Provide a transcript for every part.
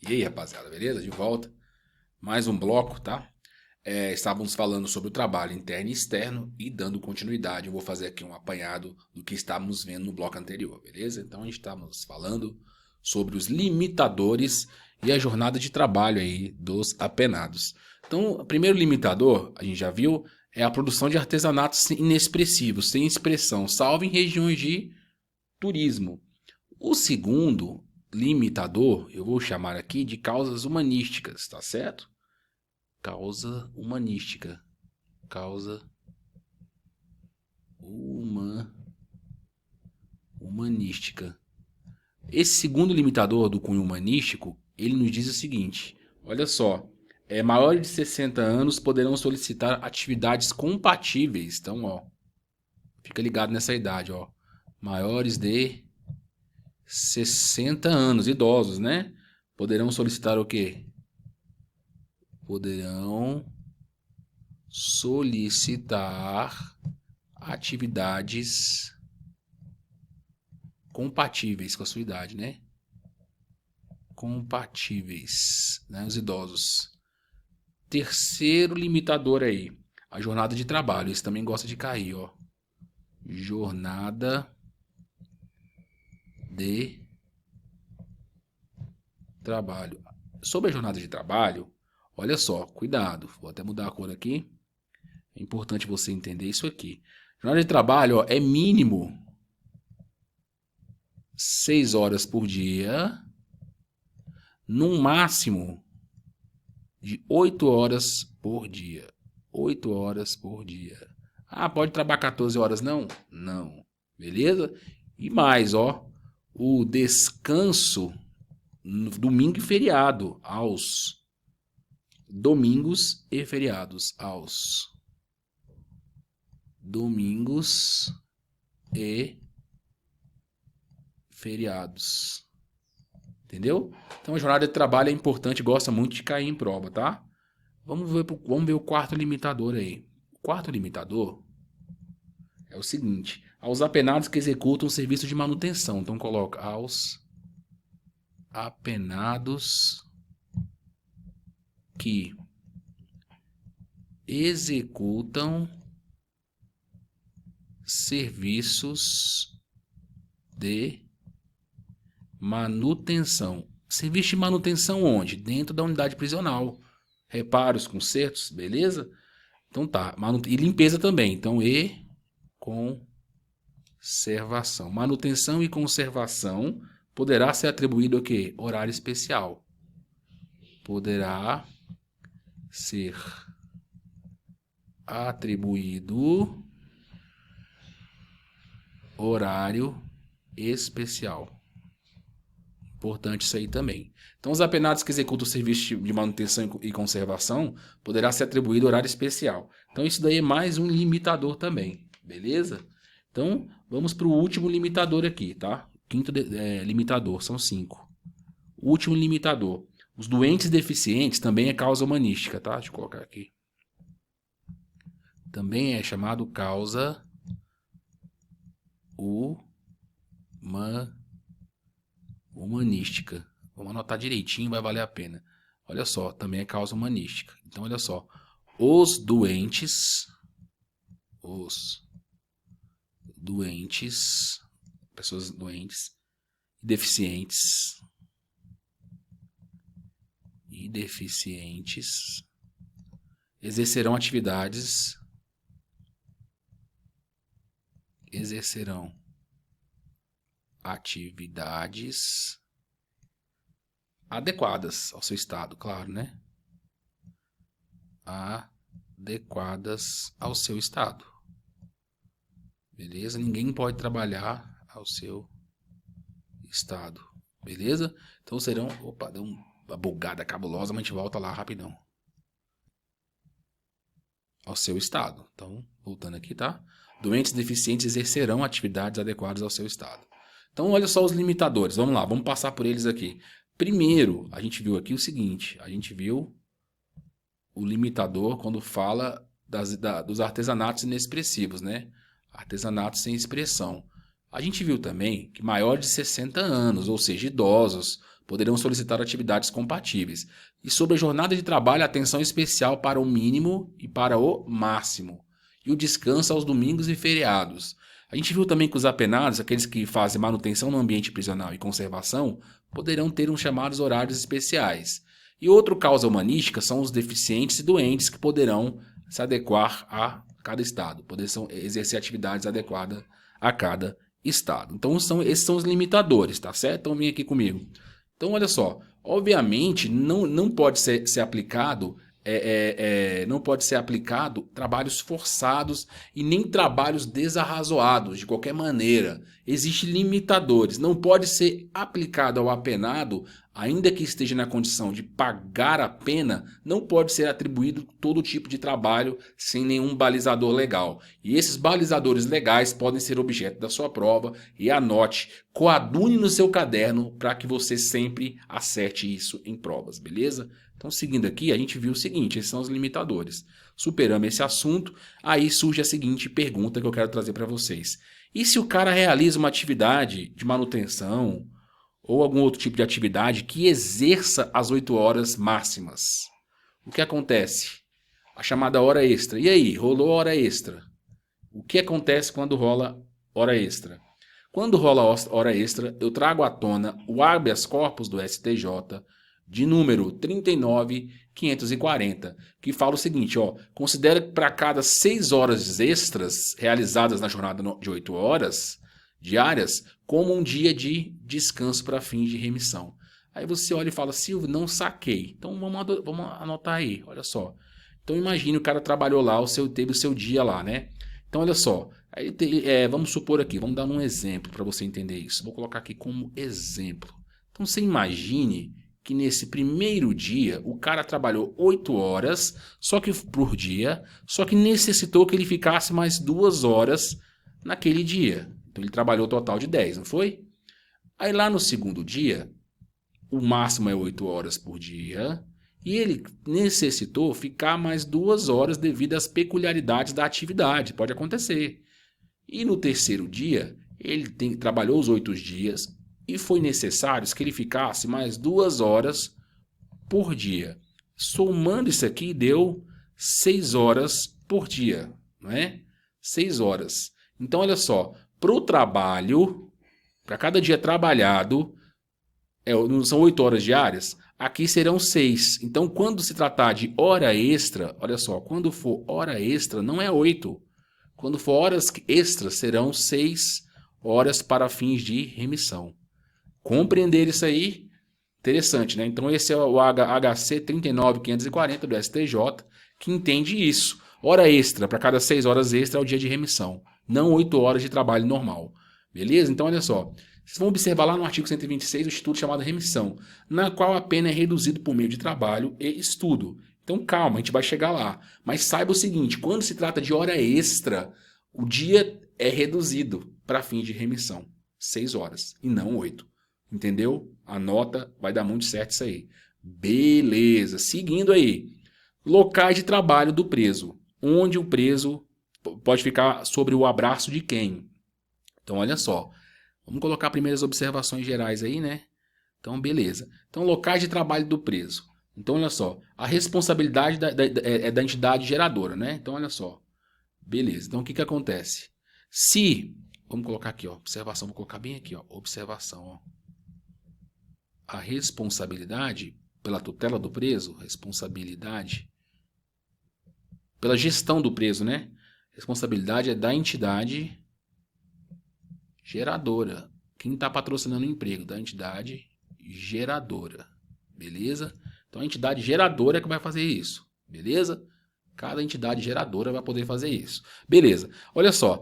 E aí, rapaziada, beleza? De volta. Mais um bloco, tá? Estávamos falando sobre o trabalho interno e externo e dando continuidade. Eu vou fazer aqui um apanhado do que estávamos vendo no bloco anterior, beleza? Então, a gente estávamos falando sobre os limitadores e a jornada de trabalho aí dos apenados. Então, o primeiro limitador, a gente já viu, é a produção de artesanatos inexpressivos, sem expressão, salvo em regiões de turismo. O segundo limitador, eu vou chamar aqui de causas humanísticas, tá certo? Causa humanística. Causa humanística. Esse segundo limitador do cunho humanístico, ele nos diz o seguinte: olha só, maiores de 60 anos poderão solicitar atividades compatíveis. Então, ó, fica ligado nessa idade, ó. Maiores de 60 anos, idosos, né? Poderão solicitar o quê? Poderão solicitar atividades compatíveis com a sua idade, né? Compatíveis, né? Os idosos. Terceiro limitador aí, a jornada de trabalho. Esse também gosta de cair, ó. Jornada de trabalho. Sobre a jornada de trabalho, olha só, cuidado. Vou até mudar a cor aqui. É importante você entender isso aqui. Jornada de trabalho, ó, é mínimo 6 horas por dia, num máximo de 8 horas por dia. 8 horas por dia. Ah, pode trabalhar 14 horas não? Não. Beleza? E mais, ó, o descanso no domingo e feriado, aos domingos e feriados, aos domingos e feriados. Entendeu? Então a jornada de trabalho é importante, gosta muito de cair em prova, tá? Vamos ver o quarto limitador aí. O quarto limitador é o seguinte: aos apenados que executam serviço de manutenção. Então coloca aos apenados que executam serviços de manutenção. Serviço de manutenção onde? Dentro da unidade prisional. Reparos, consertos, beleza? Então tá. E limpeza também. Então, e conservação. Manutenção e conservação poderá ser atribuído o quê? Horário especial. Poderá ser atribuído horário especial. Importante isso aí também. Então, os apenados que executam o serviço de manutenção e conservação poderá ser atribuído horário especial. Então, isso daí é mais um limitador também, beleza? Então, vamos para o último limitador aqui, tá? Quinto limitador, são 5. Último limitador. Os doentes deficientes também é causa humanística, tá? Deixa eu colocar aqui. Também é chamado causa humanística. Vamos anotar direitinho, vai valer a pena. Olha só, também é causa humanística. Então, olha só. Os doentes, pessoas doentes e deficientes exercerão atividades adequadas ao seu estado, claro, né? Adequadas ao seu estado. Beleza? Ninguém pode trabalhar ao seu estado. Beleza? Então serão... Opa, deu uma bugada cabulosa, mas a gente volta lá rapidão. Ao seu estado. Então, voltando aqui, tá? Doentes deficientes exercerão atividades adequadas ao seu estado. Então, olha só os limitadores. Vamos lá, vamos passar por eles aqui. Primeiro, a gente viu aqui o seguinte. A gente viu o limitador quando fala dos artesanatos inexpressivos, né? Artesanatos sem expressão. A gente viu também que maiores de 60 anos, ou seja, idosos, poderão solicitar atividades compatíveis. E sobre a jornada de trabalho, atenção especial para o mínimo e para o máximo. E o descanso aos domingos e feriados. A gente viu também que os apenados, aqueles que fazem manutenção no ambiente prisional e conservação, poderão ter uns chamados horários especiais. E outra causa humanística são os deficientes e doentes que poderão se adequar a cada estado, poderão exercer atividades adequadas a cada estado. Então esses são os limitadores, tá certo? Então vem aqui comigo. Então olha só, obviamente não pode ser aplicado não pode ser aplicado trabalhos forçados e nem trabalhos desarrazoados, de qualquer maneira. Existem limitadores. Não pode ser aplicado ao apenado, ainda que esteja na condição de pagar a pena, não pode ser atribuído todo tipo de trabalho sem nenhum balizador legal. E esses balizadores legais podem ser objeto da sua prova e anote, coadune no seu caderno para que você sempre acerte isso em provas, beleza? Então, seguindo aqui, a gente viu o seguinte, esses são os limitadores. Superamos esse assunto, aí surge a seguinte pergunta que eu quero trazer para vocês. E se o cara realiza uma atividade de manutenção ou algum outro tipo de atividade que exerça as 8 horas máximas? O que acontece? A chamada hora extra. E aí, rolou hora extra? O que acontece quando rola hora extra? Quando rola hora extra, eu trago à tona o habeas corpus do STJ, de número 39.540, que fala o seguinte, considera que para cada 6 horas extras realizadas na jornada de 8 horas diárias, como um dia de descanso para fins de remissão. Aí você olha e fala, Silvio, não saquei. Então vamos anotar aí, olha só. Então imagine o cara trabalhou lá, teve o seu dia lá, né? Então olha só, aí vamos supor aqui, vamos dar um exemplo para você entender isso. Vou colocar aqui como exemplo. Então você imagine que nesse primeiro dia o cara trabalhou 8 horas por dia, só que necessitou que ele ficasse mais 2 horas naquele dia. Então ele trabalhou um total de 10, não foi? Aí lá no segundo dia, o máximo é 8 horas por dia, e ele necessitou ficar mais 2 horas devido às peculiaridades da atividade, pode acontecer. E no terceiro dia, ele trabalhou os 8 dias, e foi necessário que ele ficasse mais 2 horas por dia. Somando isso aqui, deu 6 horas por dia, não é? 6 horas. Então, olha só, para o trabalho, para cada dia trabalhado, não são 8 horas diárias? Aqui serão 6. Então, quando se tratar de hora extra, olha só, quando for hora extra, não é 8. Quando for horas extras, serão 6 horas para fins de remissão. Compreender isso aí, interessante, né? Então esse é o HC 39.540 do STJ, que entende isso. Hora extra, para cada 6 horas extra é o dia de remissão, não 8 horas de trabalho normal. Beleza? Então olha só, vocês vão observar lá no artigo 126 o instituto chamado remissão, na qual a pena é reduzida por meio de trabalho e estudo. Então calma, a gente vai chegar lá. Mas saiba o seguinte, quando se trata de hora extra, o dia é reduzido para fins de remissão. 6 horas e não 8. Entendeu? Anota, vai dar muito certo isso aí. Beleza. Seguindo aí. Locais de trabalho do preso. Onde o preso pode ficar sobre o abraço de quem? Então, olha só. Vamos colocar primeiras observações gerais aí, né? Então, beleza. Então, locais de trabalho do preso. Então, olha só. A responsabilidade é da entidade geradora, né? Então, olha só. Beleza. Então, o que acontece? Vamos colocar aqui, observação. Vou colocar bem aqui, observação, A responsabilidade pela tutela do preso, responsabilidade pela gestão do preso, né? Responsabilidade é da entidade geradora. Quem está patrocinando o emprego? Da entidade geradora. Beleza? Então a entidade geradora é que vai fazer isso. Beleza? Cada entidade geradora vai poder fazer isso. Beleza. Olha só.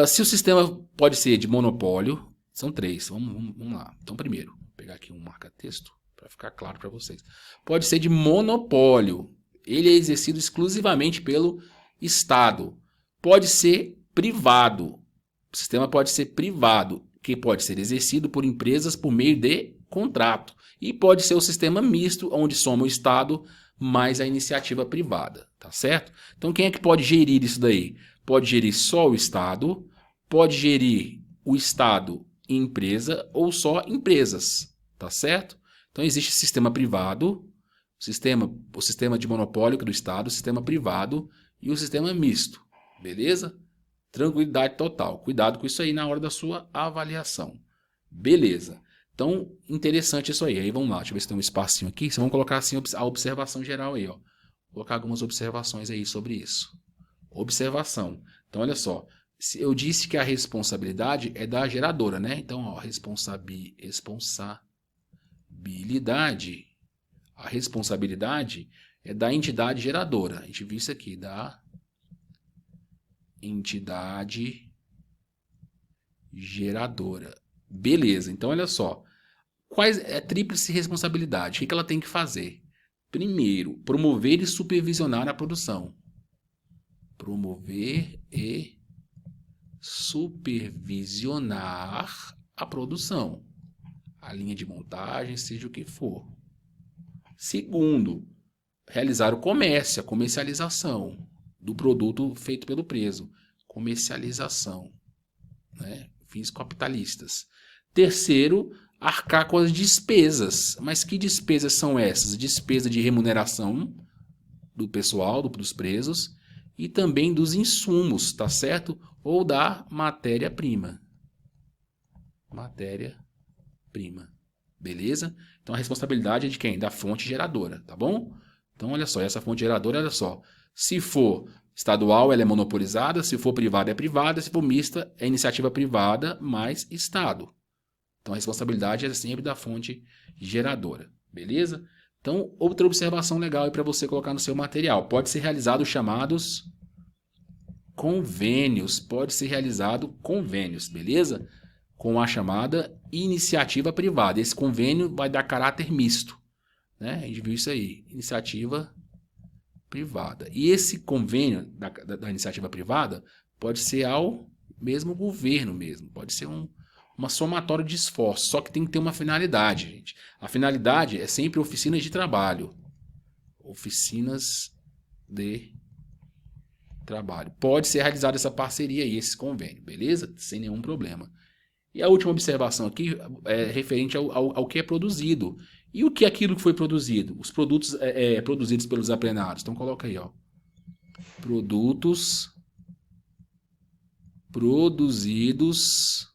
Se o sistema pode ser de monopólio, são 3. Vamos lá. Então primeiro, vou pegar aqui um marca-texto para ficar claro para vocês. Pode ser de monopólio. Ele é exercido exclusivamente pelo Estado. Pode ser privado. O sistema pode ser privado, que pode ser exercido por empresas por meio de contrato. E pode ser o sistema misto, onde soma o Estado mais a iniciativa privada. Tá certo? Então quem é que pode gerir isso daí? Pode gerir só o Estado, pode gerir o Estado e empresa ou só empresas. tá certo? Então existe sistema privado, o sistema de monopólio do Estado, o sistema privado e o sistema misto, beleza? Tranquilidade total. Cuidado com isso aí na hora da sua avaliação. Beleza. Então, interessante isso aí. Aí vamos lá, deixa eu ver se tem um espacinho aqui. Vamos colocar assim a observação geral aí, ó. Vou colocar algumas observações aí sobre isso. Observação. Então, olha só. Eu disse que a responsabilidade é da geradora, né? Então, ó, responsabilidade. A responsabilidade é da entidade geradora. A gente viu isso aqui, da entidade geradora. Beleza, então olha só. Quais é a tríplice responsabilidade? O que ela tem que fazer? Primeiro, promover e supervisionar a produção. Promover e supervisionar a produção. A linha de montagem, seja o que for. Segundo, realizar o comércio, a comercialização do produto feito pelo preso. Comercialização, né? Fins capitalistas. Terceiro, arcar com as despesas. Mas que despesas são essas? Despesa de remuneração do pessoal, dos presos, e também dos insumos, tá certo? Ou da matéria-prima. Matéria-prima. Beleza? Então a responsabilidade é de quem? Da fonte geradora, tá bom? Então olha só, essa fonte geradora, olha só. Se for estadual, ela é monopolizada. Se for privada, é privada. Se for mista, é iniciativa privada mais Estado. Então, a responsabilidade é sempre da fonte geradora. Beleza? Então, outra observação legal para você colocar no seu material. Pode ser realizado os chamados convênios. Pode ser realizado convênios, beleza? Com a chamada iniciativa privada. Esse convênio vai dar caráter misto, né? A gente viu isso aí. Iniciativa privada. E esse convênio da iniciativa privada pode ser ao mesmo governo mesmo. Pode ser uma somatória de esforços. Só que tem que ter uma finalidade, gente. A finalidade é sempre oficinas de trabalho. Oficinas de trabalho. Pode ser realizada essa parceria e esse convênio, beleza? Sem nenhum problema. E a última observação aqui é referente ao que é produzido. E o que é aquilo que foi produzido? Os produtos produzidos pelos apenados. Então coloca aí, ó. Produtos produzidos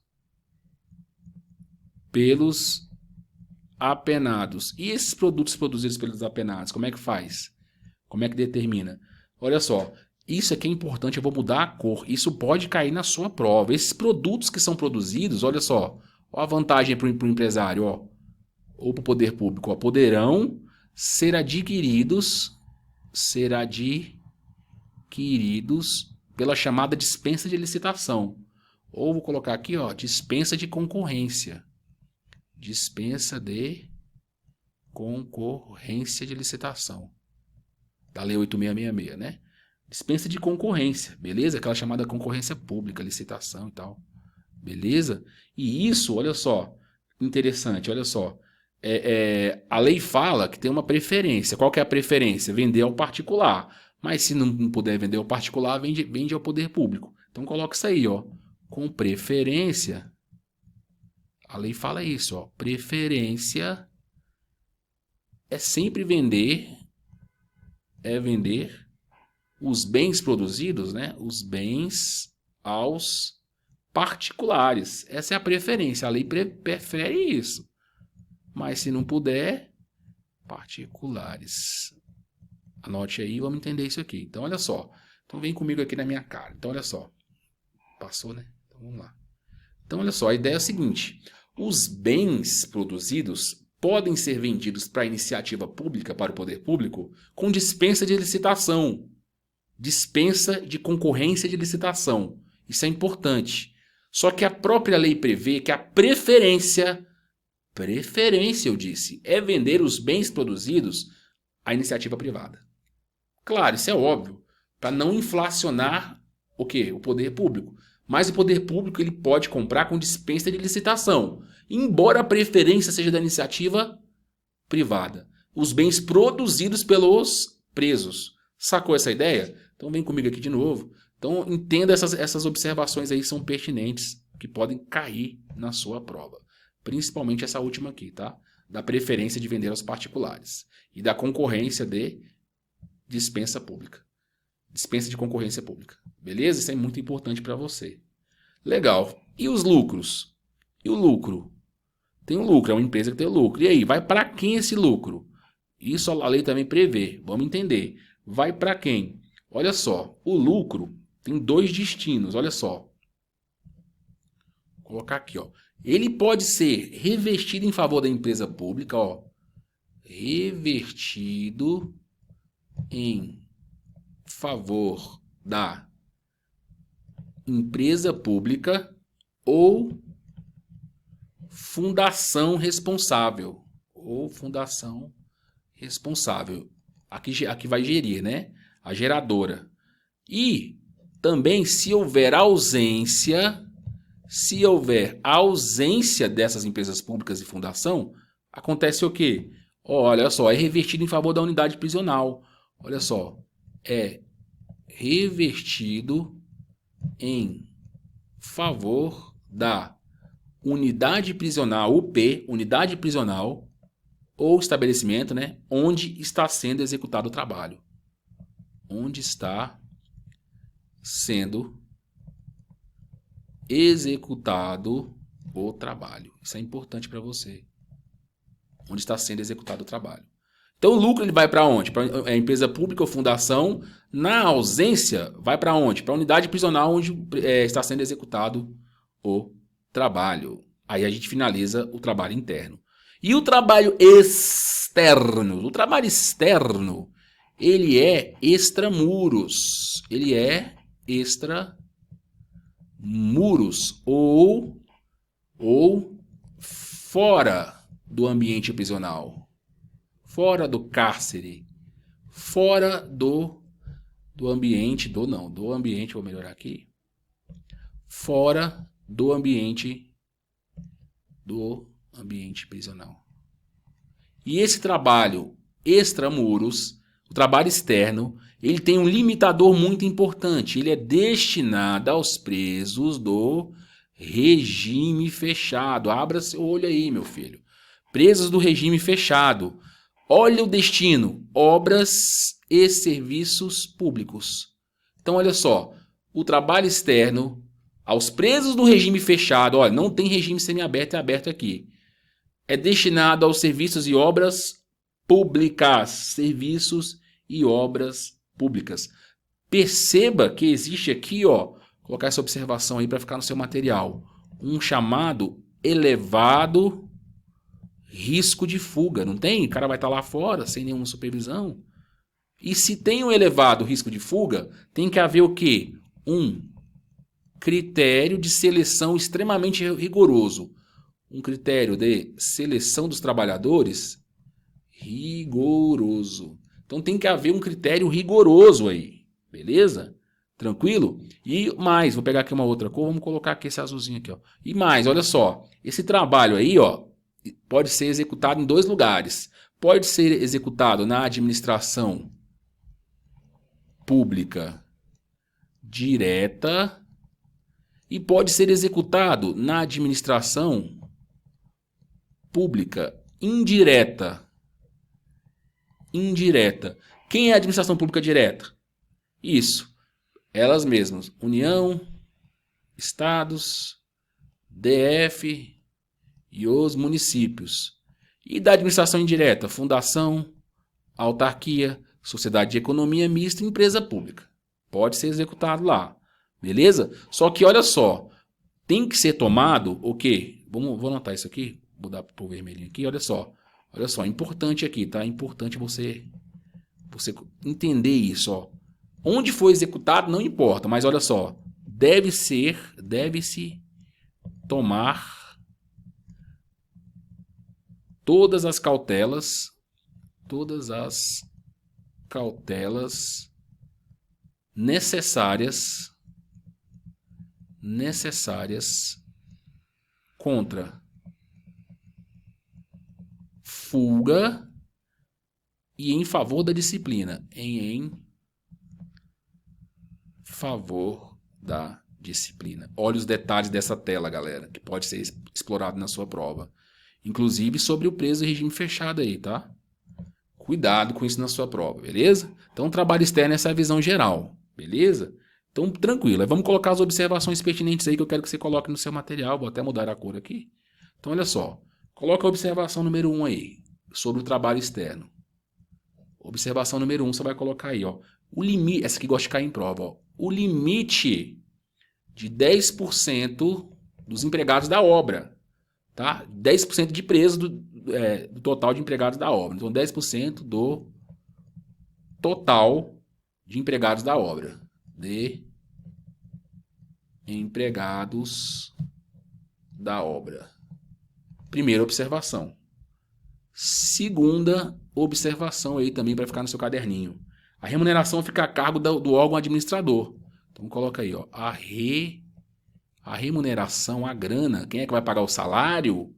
pelos apenados. E esses produtos produzidos pelos apenados, como é que faz? Como é que determina? Olha só, isso aqui é importante, eu vou mudar a cor. Isso pode cair na sua prova. Esses produtos que são produzidos, olha só, ó a vantagem para o empresário, ó, ou para o poder público, ó, poderão ser adquiridos pela chamada dispensa de licitação. Ou vou colocar aqui, ó, dispensa de concorrência. Dispensa de concorrência de licitação. Da Lei 8666, né? Dispensa de concorrência, beleza? Aquela chamada concorrência pública, licitação e tal. Beleza? E isso, olha só, interessante, olha só. A lei fala que tem uma preferência. Qual que é a preferência? Vender ao particular. Mas se não puder vender ao particular, vende ao poder público. Então coloca isso aí, ó. Com preferência. A lei fala isso, ó. Preferência é sempre vender. É vender os bens produzidos, né? Os bens aos particulares. Essa é a preferência. A lei prefere isso. Mas se não puder, particulares. Anote aí, vamos entender isso aqui. Então, olha só. Então, vem comigo aqui na minha cara. Então, olha só. Passou, né? Então, vamos lá. Então, olha só. A ideia é a seguinte. Os bens produzidos podem ser vendidos para a iniciativa pública, para o poder público, com dispensa de licitação. Dispensa de concorrência de licitação. Isso é importante. Só que a própria lei prevê que a preferência eu disse, é vender os bens produzidos à iniciativa privada. Claro, isso é óbvio, para não inflacionar o quê? O poder público. Mas o poder público ele pode comprar com dispensa de licitação, embora a preferência seja da iniciativa privada. Os bens produzidos pelos presos. Sacou essa ideia? Então vem comigo aqui de novo. Então entenda essas observações aí são pertinentes, que podem cair na sua prova. Principalmente essa última aqui, tá? da preferência de vender aos particulares e da concorrência de dispensa pública. Dispensa de concorrência pública. Beleza? Isso é muito importante para você. Legal. E os lucros? E o lucro? Tem um lucro, é uma empresa que tem lucro. E aí, vai para quem esse lucro? Isso a lei também prevê. Vamos entender. Vai para quem? Olha só, o lucro tem dois destinos, olha só. Vou colocar aqui, ó. Ele pode ser revestido em favor da empresa pública, ó. Revertido em favor da empresa pública ou fundação responsável. Ou fundação responsável. Aqui vai gerir, né? A geradora. E também se houver ausência dessas empresas públicas e fundação, acontece o quê? Olha só, é revertido em favor da unidade prisional. Olha só, é revertido em favor da unidade prisional, UP, unidade prisional ou estabelecimento, né, onde está sendo executado o trabalho. Onde está sendo executado o trabalho. Isso é importante para você. Onde está sendo executado o trabalho. Então o lucro ele vai para onde? Para a empresa pública ou fundação. Na ausência, vai para onde? Para a unidade prisional onde está sendo executado o trabalho. Aí a gente finaliza o trabalho interno. E o trabalho externo? O trabalho externo, ele é extramuros. Ele é extramuros ou fora do ambiente prisional. Fora do cárcere, fora do ambiente, do ambiente, vou melhorar aqui, fora do ambiente prisional. E esse trabalho extramuros, o trabalho externo, ele tem um limitador muito importante, ele é destinado aos presos do regime fechado. Abra seu olho aí, meu filho. Presos do regime fechado. Olha o destino, obras e serviços públicos. Então, olha só, o trabalho externo aos presos do regime fechado, olha, não tem regime semiaberto e aberto aqui. É destinado aos serviços e obras públicas. Serviços e obras públicas. Perceba que existe aqui, ó, vou colocar essa observação aí para ficar no seu material, um chamado elevado risco de fuga, não tem? O cara vai estar lá fora sem nenhuma supervisão. E se tem um elevado risco de fuga, tem que haver o quê? Um critério de seleção extremamente rigoroso. Um critério de seleção dos trabalhadores rigoroso. Então tem que haver um critério rigoroso aí, beleza? Tranquilo? E mais, vou pegar aqui uma outra cor, vamos colocar aqui esse azulzinho aqui, ó. E mais, olha só, esse trabalho aí, ó, pode ser executado em dois lugares. Pode ser executado na administração pública direta e pode ser executado na administração pública indireta. Indireta. Quem é a administração pública direta? Isso. Elas mesmas. União, estados, DF e os municípios. E da administração indireta? Fundação, autarquia, sociedade de economia mista e empresa pública. Pode ser executado lá. Beleza? Só que olha só. Tem que ser tomado o quê? Vou anotar isso aqui. Vou dar para o vermelhinho aqui. Olha só. Olha só. Importante aqui, tá? Importante você entender isso, ó. Onde foi executado não importa, mas olha só. Deve-se tomar todas as cautelas necessárias contra fuga e em favor da disciplina. Em favor da disciplina. Olha os detalhes dessa tela, galera, que pode ser explorado na sua prova. inclusive sobre o preso em regime fechado aí, tá? Cuidado com isso na sua prova, beleza? Então, trabalho externo é essa visão geral, beleza? Então, tranquilo. Vamos colocar as observações pertinentes aí que eu quero que você coloque no seu material. Vou até mudar a cor aqui. Então, olha só. Coloca a observação número 1 aí, sobre o trabalho externo. Observação número 1, você vai colocar aí, ó. O limite, essa aqui gosta de cair em prova, ó. O limite de 10% dos empregados da obra, tá? 10% de preso do total de empregados da obra. Então, 10% do total de empregados da obra. De empregados da obra. Primeira observação. Segunda observação aí também para ficar no seu caderninho. A remuneração fica a cargo do órgão administrador. Então coloca aí, ó, a remuneração, a grana, quem é que vai pagar o salário?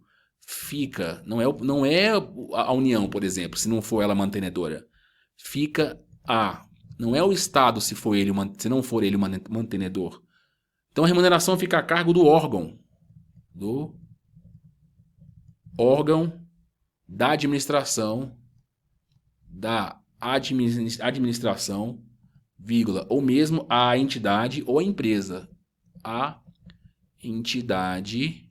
Fica, não é a União, por exemplo, se não for ela mantenedora. Não é o Estado se não for ele o mantenedor. Então a remuneração fica a cargo do órgão da administração, vírgula, ou mesmo a entidade ou a empresa. A entidade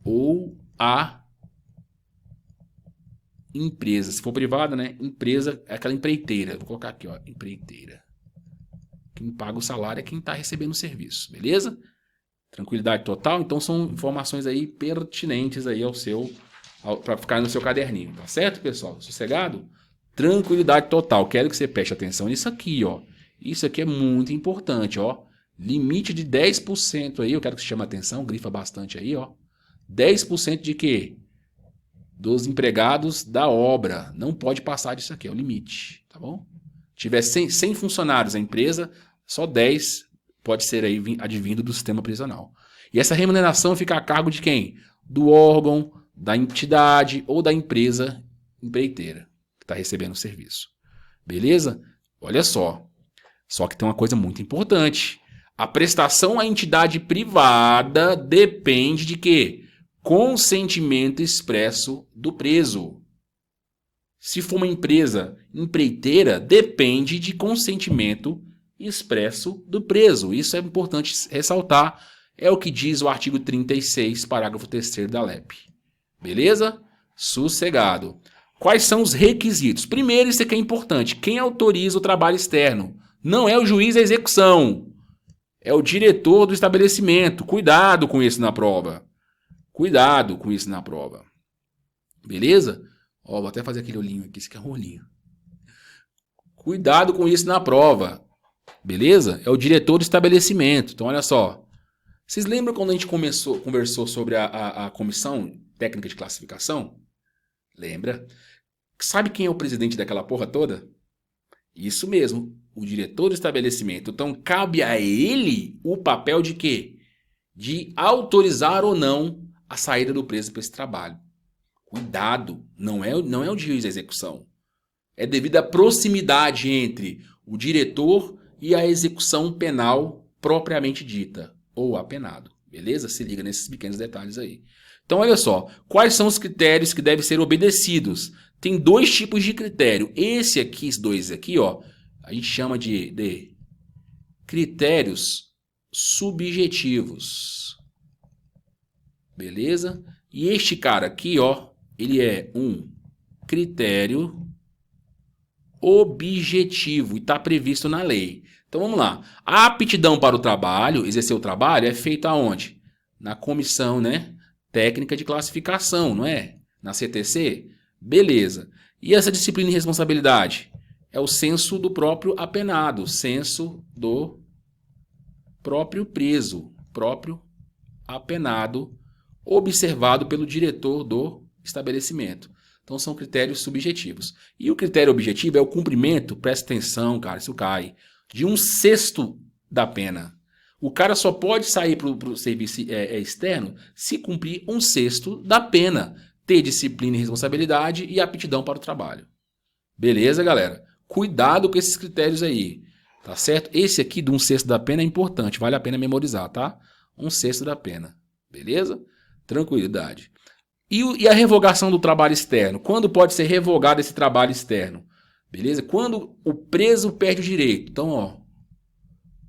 ou a empresa. Se for privada, né? Empresa é aquela empreiteira. Vou colocar aqui, ó, empreiteira. Quem paga o salário é quem está recebendo o serviço, beleza? Tranquilidade total. Então são informações aí pertinentes aí para ficar no seu caderninho, tá certo, pessoal? Sossegado? Tranquilidade total. Quero que você preste atenção nisso aqui, ó. Isso aqui é muito importante, ó. Limite de 10% aí, eu quero que você chame a atenção, grifa bastante aí, ó. 10% de quê? Dos empregados da obra. Não pode passar disso aqui, é o limite, tá bom? Se tiver 100 funcionários a empresa, só 10 pode ser aí advindo do sistema prisional. E essa remuneração fica a cargo de quem? Do órgão, da entidade ou da empresa empreiteira que está recebendo o serviço. Beleza? Olha só. Só que tem uma coisa muito importante. A prestação à entidade privada depende de quê? Consentimento expresso do preso. Se for uma empresa empreiteira, depende de consentimento expresso do preso. Isso é importante ressaltar. É o que diz o artigo 36, parágrafo 3º da LEP. Beleza? Sossegado. Quais são os requisitos? Primeiro, isso aqui é importante. Quem autoriza o trabalho externo? Não é o juiz da execução. É o diretor do estabelecimento. Cuidado com isso na prova. Cuidado com isso na prova. Beleza? Ó, vou até fazer aquele olhinho aqui. Esse aqui é um olhinho. Cuidado com isso na prova. Beleza? É o diretor do estabelecimento. Então, olha só. Vocês lembram quando a gente conversou sobre a comissão técnica de classificação? Lembra? Sabe quem é o presidente daquela porra toda? Isso mesmo, o diretor do estabelecimento. Então, cabe a ele o papel de quê? De autorizar ou não a saída do preso para esse trabalho. Cuidado, não é o juiz da execução. É devido à proximidade entre o diretor e a execução penal propriamente dita, ou apenado. Beleza? Se liga nesses pequenos detalhes aí. Então, olha só. Quais são os critérios que devem ser obedecidos? Tem 2 tipos de critério. Esses dois aqui, ó, a gente chama de critérios subjetivos. Beleza? E este cara aqui, ó, ele é um critério objetivo e está previsto na lei. Então vamos lá. A aptidão para o trabalho, exercer o trabalho, é feita aonde? Na comissão, né? Técnica de classificação, não é? Na CTC? Beleza. E essa disciplina e responsabilidade? É o censo do próprio apenado, censo do próprio preso, próprio apenado, observado pelo diretor do estabelecimento. Então são critérios subjetivos. E o critério objetivo é o cumprimento, presta atenção, cara, isso cai, de 1/6 da pena. O cara só pode sair para o serviço externo se cumprir 1/6 da pena, ter disciplina e responsabilidade e aptidão para o trabalho. Beleza, galera? Cuidado com esses critérios aí, tá certo? Esse aqui de 1/6 da pena é importante, vale a pena memorizar, tá? 1/6 da pena, beleza? Tranquilidade. E a revogação do trabalho externo? Quando pode ser revogado esse trabalho externo? Beleza? Quando o preso perde o direito. Então, ó,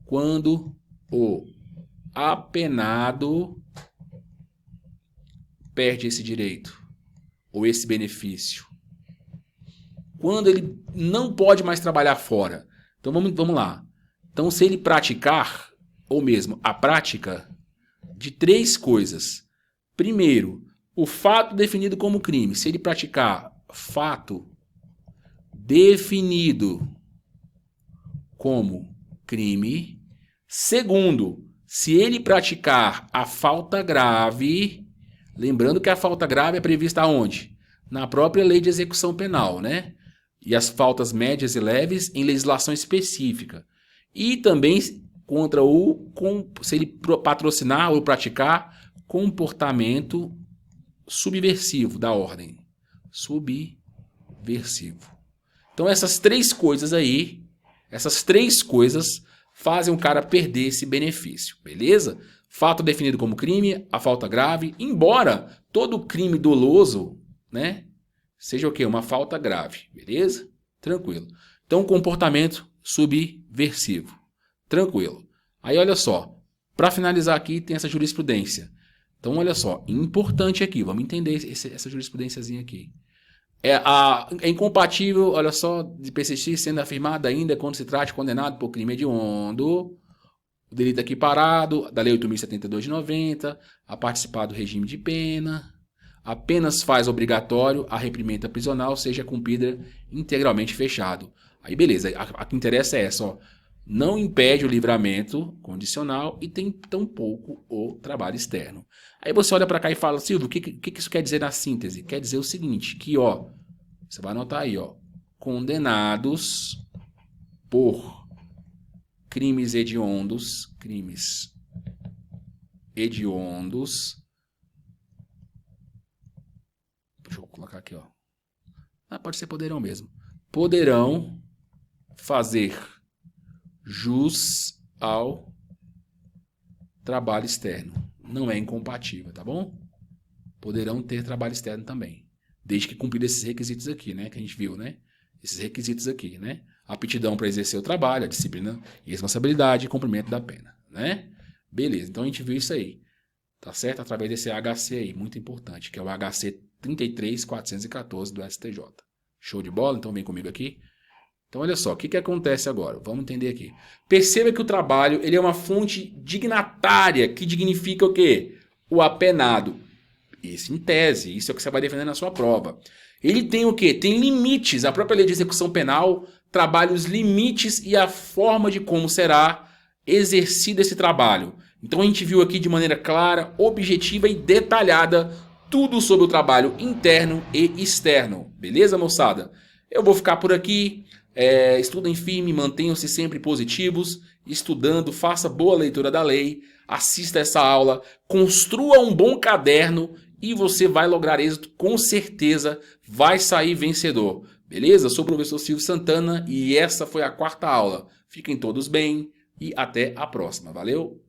quando o apenado perde esse direito ou esse benefício. Quando ele não pode mais trabalhar fora. Então vamos lá. Então se ele praticar, ou mesmo a prática de 3 coisas. Primeiro, o fato definido como crime. Se ele praticar fato definido como crime. Segundo, se ele praticar a falta grave, lembrando que a falta grave é prevista onde? Na própria lei de execução penal, né? E as faltas médias e leves em legislação específica. E também se ele patrocinar ou praticar comportamento subversivo da ordem. Subversivo. Então essas 3 coisas aí, essas 3 coisas fazem o cara perder esse benefício, beleza? Fato definido como crime, a falta grave, embora todo crime doloso, né, seja o quê? Uma falta grave, beleza? Tranquilo. Então, comportamento subversivo. Tranquilo. Aí, olha só. Para finalizar aqui, tem essa jurisprudência. Então, olha só. Importante aqui. Vamos entender essa jurisprudênciazinha aqui. É incompatível, olha só, de persistir sendo afirmada ainda quando se trate condenado por crime hediondo, o delito aqui parado, da Lei 8.072 de 90, a participar do regime de pena, apenas faz obrigatório a reprimenda prisional seja cumprida integralmente fechado. Aí beleza, a que interessa é essa, ó. Não impede o livramento condicional e tem tampouco o trabalho externo. Aí você olha para cá e fala, Silvio, o que isso quer dizer na síntese? Quer dizer o seguinte, que ó, você vai anotar aí, ó, condenados por crimes hediondos, deixa eu colocar aqui, ó. Pode ser poderão mesmo. Poderão fazer jus ao trabalho externo. Não é incompatível, tá bom? Poderão ter trabalho externo também. Desde que cumprir esses requisitos aqui, né? Que a gente viu, né? Esses requisitos aqui, né? Aptidão para exercer o trabalho, a disciplina e responsabilidade e cumprimento da pena, né? Beleza, então a gente viu isso aí. Tá certo? Através desse HC aí, muito importante, que é o HC 33414 do STJ. Show de bola? Então vem comigo aqui. Então olha só, o que acontece agora? Vamos entender aqui. Perceba que o trabalho ele é uma fonte dignatária, que dignifica o quê? O apenado. Isso em tese, isso é o que você vai defender na sua prova. Ele tem o quê? Tem limites. A própria lei de execução penal trabalha os limites e a forma de como será exercido esse trabalho. Então a gente viu aqui de maneira clara, objetiva e detalhada tudo sobre o trabalho interno e externo. Beleza, moçada? Eu vou ficar por aqui. Estudem firme, mantenham-se sempre positivos, estudando, faça boa leitura da lei, assista essa aula, construa um bom caderno e você vai lograr êxito, com certeza vai sair vencedor. Beleza? Sou o professor Silvio Santana e essa foi a 4ª aula. Fiquem todos bem e até a próxima. Valeu?